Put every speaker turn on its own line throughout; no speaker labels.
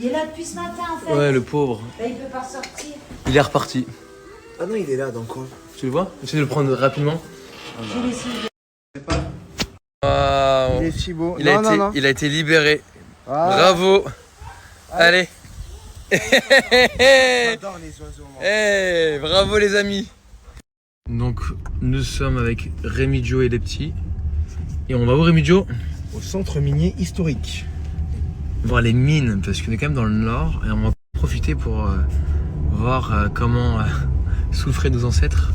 Il est là depuis ce matin en fait.
Ouais, le pauvre.
Bah, il peut pas sortir.
Il est reparti.
Ah non, il est là dans le coin.
Tu le vois? Essaye de le prendre rapidement.
J'ai les cibles.
Waouh.
Il est si beau.
Il a été libéré.
Ah.
Bravo. Allez.
J'adore les oiseaux, moi.
Hey, bravo les amis. Donc nous sommes avec Rémi Joe et les petits. Et on va où Rémi Joe?
Au centre minier historique.
Voir les mines parce qu'on est quand même dans le nord et on va profiter pour voir comment souffraient nos ancêtres.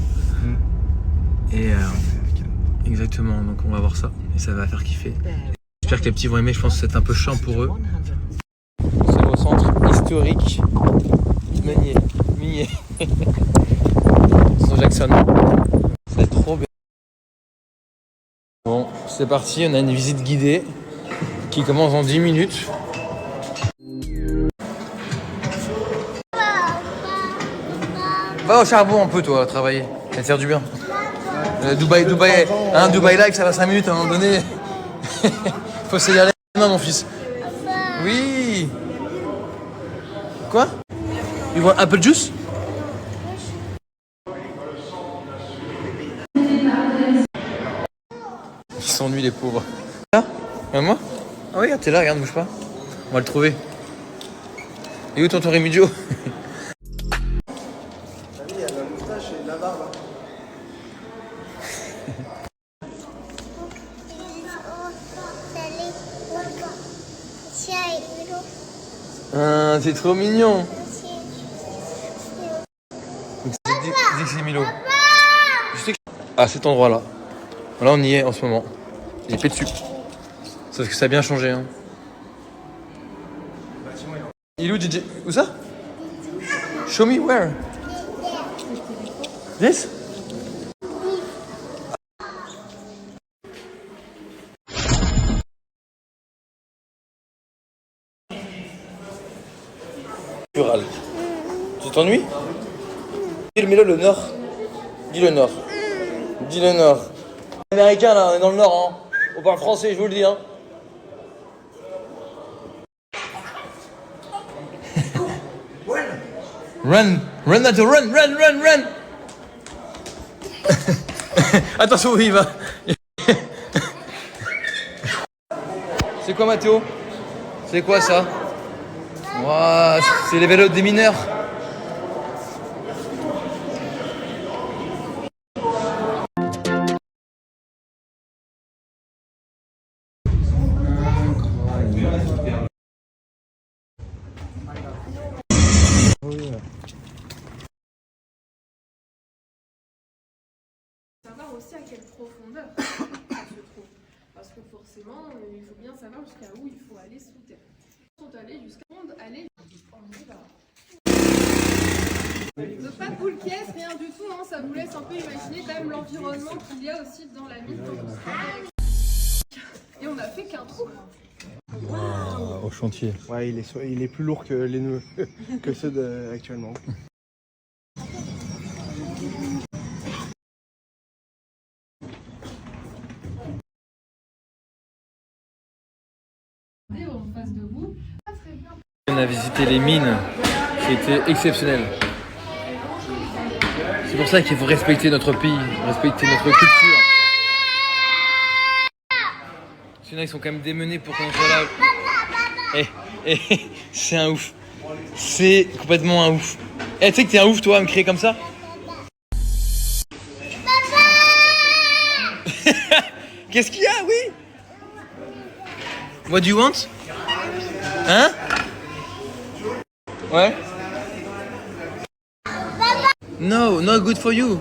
Et exactement, donc on va voir ça et ça va faire kiffer. J'espère que les petits vont aimer, je pense que c'est un peu chiant pour eux. C'est au centre historique minier. Saint Jackson. C'est trop bien. Bon, c'est parti, on a une visite guidée qui commence dans 10 minutes. Va au charbon un peu toi, travailler. Ça va te faire du bien. Dubaï Live, ça va 5 minutes à un moment donné. Faut se y aller. Non mon fils. Oui. Quoi? You want apple juice? Ils s'ennuient les pauvres. Là? Regarde-moi. Ah oui, t'es là, regarde, bouge pas. On va le trouver. Et où tonton Rémi Joe?
Il y a la moustache et la barbe.
Ah, c'est trop mignon. Dis que c'est Milo. Je sais que... À cet endroit-là. Là, on y est en ce moment. Il est fait dessus. Sauf que ça a bien changé. Hein. Il est où DJ? Où ça? Show me where? This? Rural. Tu t'ennuies? Dis-le le nord. Dis le nord. Dis le nord. Américain là, on est dans le nord. Hein. On parle français, je vous le dis. Hein. Run, run, Nato, run, run, run, run. Attention où il va. C'est quoi Mathéo? C'est quoi ça? Wow, c'est les vélos des mineurs.
Savoir aussi à quelle profondeur ça se trouve. Parce que forcément, il faut bien savoir jusqu'à où il faut aller sous terre. Ils sont allés jusqu'à aller. Donc pas de boule pièce, rien du tout, hein. Ça vous laisse un peu imaginer quand même l'environnement qu'il y a aussi dans la mine. Et on a fait qu'un trou.
Au chantier.
Ouais, il est plus lourd que les nœuds que ceux actuellement.
En face de vous, pas très bien.
On a visité les mines qui étaient exceptionnelles. C'est pour ça qu'il faut respecter notre pays, respecter notre culture. Sinon ils sont quand même démenés pour qu'on soit là. C'est un ouf. C'est complètement un ouf. Tu sais que t'es un ouf toi à me crier comme ça? Qu'est-ce qu'il y a? Oui. What do you want? Hein? Ouais? No, not good for you.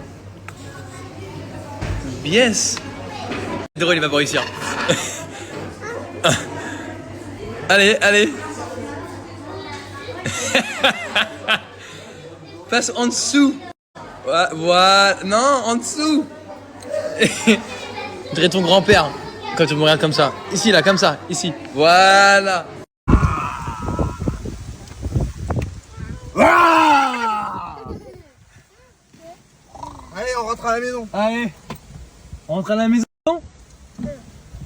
Yes. C'est drôle, il va boire ici. Allez, allez. Passe en dessous. Voilà. Non, en dessous. Je dirais ton grand-père quand tu me regardes comme ça. Ici, là, comme ça. Ici. Voilà.
Allez, on rentre à la maison.
Allez. On rentre à la maison.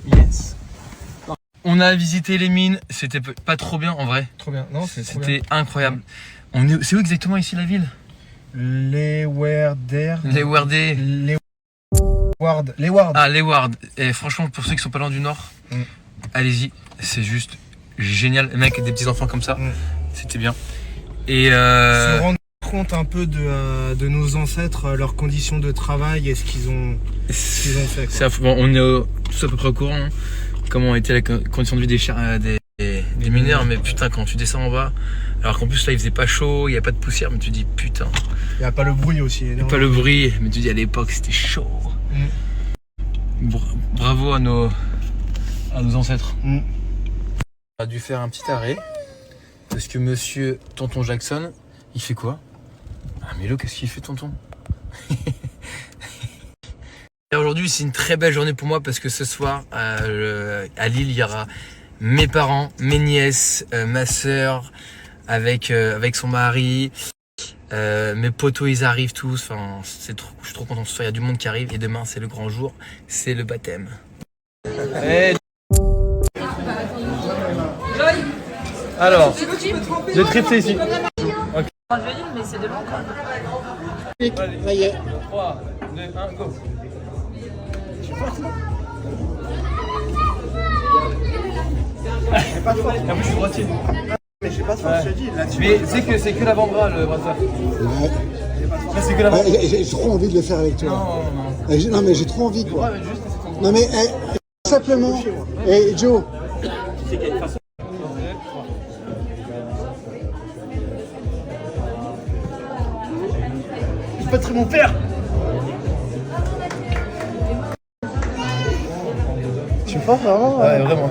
Yes. On a visité les mines, c'était pas trop bien en vrai.
Trop bien. Non,
C'était incroyable. C'est où exactement ici la ville?
Leeuwarden.
Leeuwarden. Ah, Leeuwarden. Et franchement, pour ceux qui sont pas loin du nord, allez-y, c'est juste génial. Les mecs avec des petits enfants comme ça, c'était bien. Et
se rendre compte un peu de nos ancêtres, leurs conditions de travail et ce qu'ils ont fait.
Bon, on est tous à peu près au courant, hein, comment était la condition de vie des mineurs, mais putain, quand tu descends en bas, alors qu'en plus là il faisait pas chaud, il n'y a pas de poussière, mais tu dis putain.
Il n'y a pas le bruit aussi.
Il n'y a pas le bruit, mais tu dis à l'époque c'était chaud. Bravo à nos ancêtres. On a dû faire un petit arrêt parce que monsieur tonton Jackson, il fait quoi? Ah Mélo, qu'est-ce qu'il fait tonton? Et aujourd'hui c'est une très belle journée pour moi parce que ce soir à Lille il y aura mes parents, mes nièces, ma soeur avec son mari, mes potos ils arrivent tous, enfin je suis trop content ce soir, il y a du monde qui arrive et demain c'est le grand jour, c'est le baptême. Alors, le trip c'est ici. Okay.
Mais c'est de long quoi.
Ça y est.
3, 2, 1, go.
J'ai pas de force.
En plus je suis droitier.
Mais j'ai pas de force, je te dis. Là-dessus.
Mais c'est que l'avant-bras le brassard.
Ouais.
Là c'est que l'avant-bras.
J'ai trop envie de le faire avec toi.
Non.
Non mais j'ai trop envie quoi.
Ouais, juste,
Non mais simplement. Et Joe.
Je peux être mon père. Tu es fort vraiment?
Ouais, vraiment.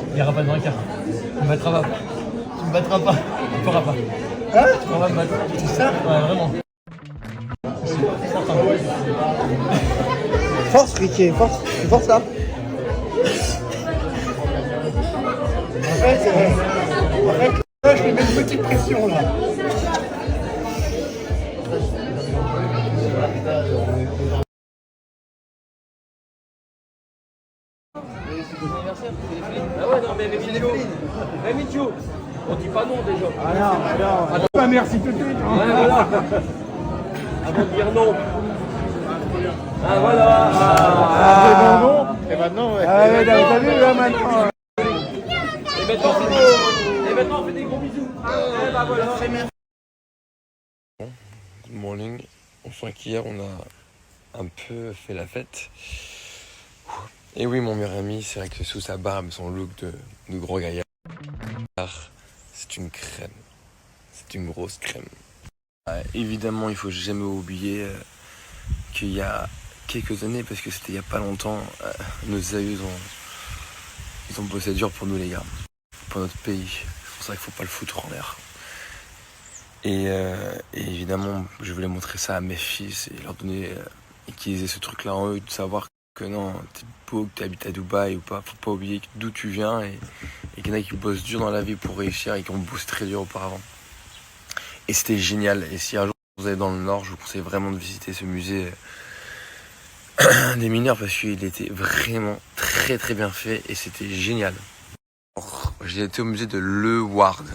Il n'y aura pas de rencard. Tu me battras pas. Tu me battras pas. Tu pourras pas.
Hein?
Tu pourras me battre.
C'est ça?
Ouais, vraiment.
Force, Ricky, force. Tu forces là? En fait, là, je lui mets une petite pression là.
Ah ouais, non, mais avec Mitio, on dit pas non déjà.
Ah non. Pas merci tout de suite. Hein.
Ouais, voilà. Avant de dire non. Ah voilà.
Ah, non. Et maintenant, ouais. Ah ouais, t'as vu là maintenant.
Et maintenant, on fait des gros bisous. Et bah voilà. Good morning. Enfin qu'hier, on a un peu fait la fête. Et oui, mon meilleur ami, c'est vrai que sous sa barbe, son look de gros gaillard, c'est une crème. C'est une grosse crème. Évidemment, il faut jamais oublier qu'il y a quelques années, parce que c'était il y a pas longtemps, nos aïeux ils ont bossé dur pour nous les gars, pour notre pays. C'est pour ça qu'il faut pas le foutre en l'air. Et évidemment, je voulais montrer ça à mes fils et leur donner et qu'ils aient ce truc-là en eux, de savoir que non, t'es beau, que t'habites à Dubaï ou pas, faut pas oublier d'où tu viens et qu'il y en a qui bossent dur dans la vie pour réussir et qui ont bossé très dur auparavant. Et c'était génial. Et si un jour vous allez dans le Nord, je vous conseille vraiment de visiter ce musée des mineurs parce qu'il était vraiment très très bien fait et c'était génial. J'ai été au musée de Leeuwarden.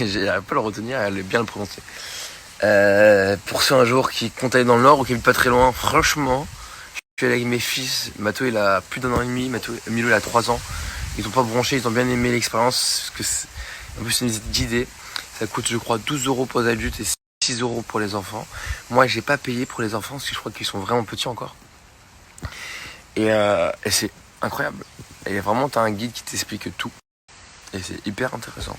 J'arrive pas à le retenir et à bien le prononcer. Pour ceux un jour qui comptent aller dans le Nord ou qui habitent pas très loin, franchement, je suis allé avec mes fils. Matho il a plus d'1 an et demi, Milo il a 3 ans. Ils ont pas bronché, ils ont bien aimé l'expérience. En plus c'est une visite guidée. Ça coûte je crois 12 € pour les adultes et 6 € pour les enfants. Moi j'ai pas payé pour les enfants parce que je crois qu'ils sont vraiment petits encore. Et c'est incroyable. Et vraiment t'as un guide qui t'explique tout. Et c'est hyper intéressant.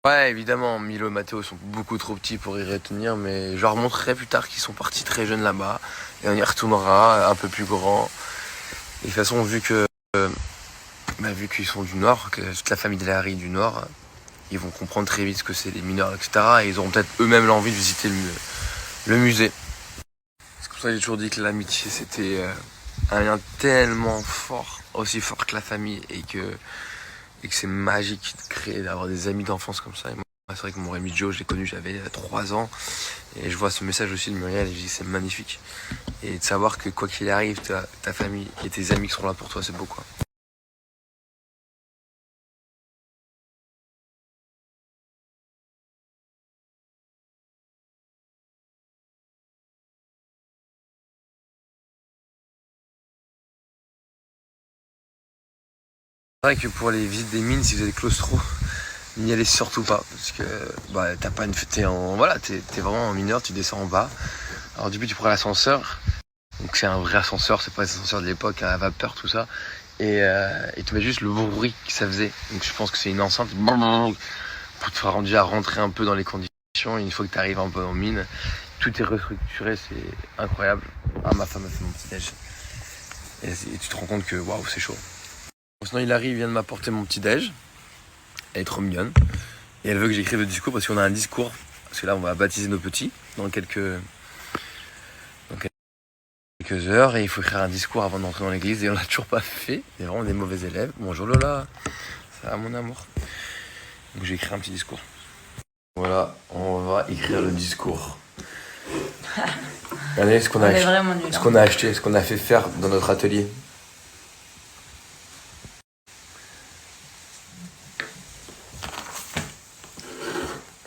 Ouais, évidemment, Milo et Mathéo sont beaucoup trop petits pour y retenir, mais je leur montrerai plus tard qu'ils sont partis très jeunes là-bas, et on y retournera un peu plus grand. Et de toute façon, vu qu'ils sont du Nord, que toute la famille de Larry est du Nord, ils vont comprendre très vite ce que c'est les mineurs, etc. Et ils auront peut-être eux-mêmes l'envie de visiter le musée. C'est pour ça que j'ai toujours dit que l'amitié, c'était un lien tellement fort, aussi fort que la famille, et que c'est magique de créer, d'avoir des amis d'enfance comme ça. C'est vrai que mon Rémi Joe, je l'ai connu, j'avais 3 ans. Et je vois ce message aussi de Muriel et je dis c'est magnifique. Et de savoir que quoi qu'il arrive, ta famille et tes amis qui seront là pour toi, c'est beau quoi. C'est vrai que pour les visites des mines, si vous êtes claustro, n'y allez surtout pas. Parce que bah, t'as pas une. T'es vraiment en mineur, tu descends en bas. Alors au début tu prends l'ascenseur. Donc c'est un vrai ascenseur, c'est pas l'ascenseur de l'époque à vapeur, tout ça. Et tu mets juste le bruit que ça faisait. Donc je pense que c'est une enceinte pour te faire déjà rentrer un peu dans les conditions. Une fois que tu arrives un peu en mine, tout est restructuré, c'est incroyable. Ah, ma femme a fait mon petit déj. Et tu te rends compte que waouh, c'est chaud. Sinon il arrive, il vient de m'apporter mon petit déj. Elle est trop mignonne. Et elle veut que j'écrive le discours parce qu'on a un discours. Parce que là on va baptiser nos petits dans quelques heures et il faut écrire un discours avant d'entrer dans l'église et on l'a toujours pas fait. C'est vraiment des mauvais élèves. Bonjour Lola, ça va mon amour. Donc j'ai écrit un petit discours. Voilà, on va écrire le discours. Regardez ce qu'on a acheté, ce qu'on a fait faire dans notre atelier.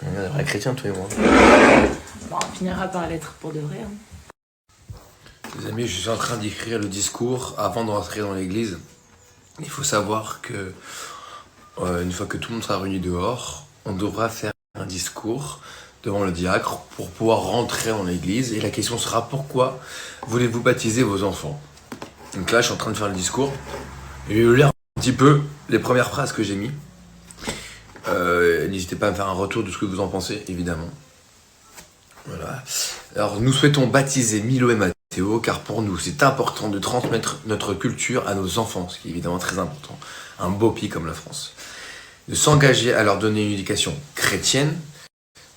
On est des vrais chrétiens toi et moi.
Bon, on finira par l'être pour de vrai. Hein.
Les amis, je suis en train d'écrire le discours avant de rentrer dans l'église. Il faut savoir que une fois que tout le monde sera réuni dehors, on devra faire un discours devant le diacre pour pouvoir rentrer dans l'église. Et la question sera pourquoi voulez-vous baptiser vos enfants? Donc là, je suis en train de faire le discours. Et je vais vous lire un petit peu les premières phrases que j'ai mis. N'hésitez pas à me faire un retour de ce que vous en pensez, évidemment. Voilà. Alors, nous souhaitons baptiser Milo et Mathéo, car pour nous, c'est important de transmettre notre culture à nos enfants, ce qui est évidemment très important. Un beau pays comme la France. De s'engager à leur donner une éducation chrétienne.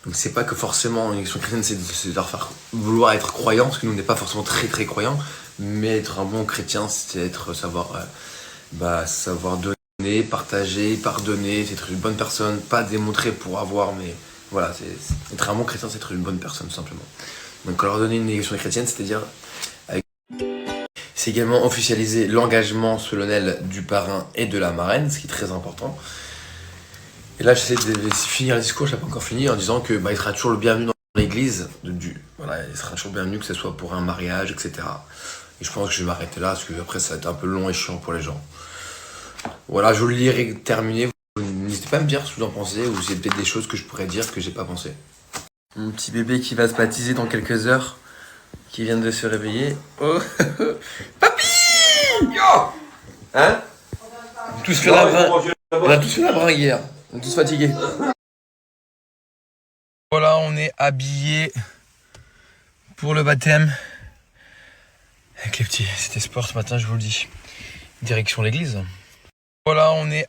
Donc, c'est pas que forcément une éducation chrétienne, c'est de leur faire vouloir être croyants, parce que nous, on n'est pas forcément très très croyants, mais être un bon chrétien, c'est savoir donner, partager, pardonner, c'est être une bonne personne, pas démontrer pour avoir, mais voilà, être un bon chrétien, c'est être une bonne personne, tout simplement. Donc, leur donner une éducation chrétienne, c'est-à-dire, c'est également officialiser l'engagement solennel du parrain et de la marraine, ce qui est très important. Et là, j'essaie de finir le discours, je n'ai pas encore fini, en disant que il sera toujours le bienvenu dans l'église. Voilà, il sera toujours le bienvenu, que ce soit pour un mariage, etc. Et je pense que je vais m'arrêter là, parce que après, ça va être un peu long et chiant pour les gens. Voilà, je vous le lirai terminé. N'hésitez pas à me dire ce que vous en pensez, ou s'il y a peut-être des choses que je pourrais dire que j'ai pas pensé. Mon petit bébé qui va se baptiser dans quelques heures, qui vient de se réveiller. Oh, papy! Yo! Hein? On a tous fait la bringue hier. On est tous fatigués. Voilà, on est habillés pour le baptême. Avec les petits, c'était sport ce matin, je vous le dis. Direction l'église. Voilà, on est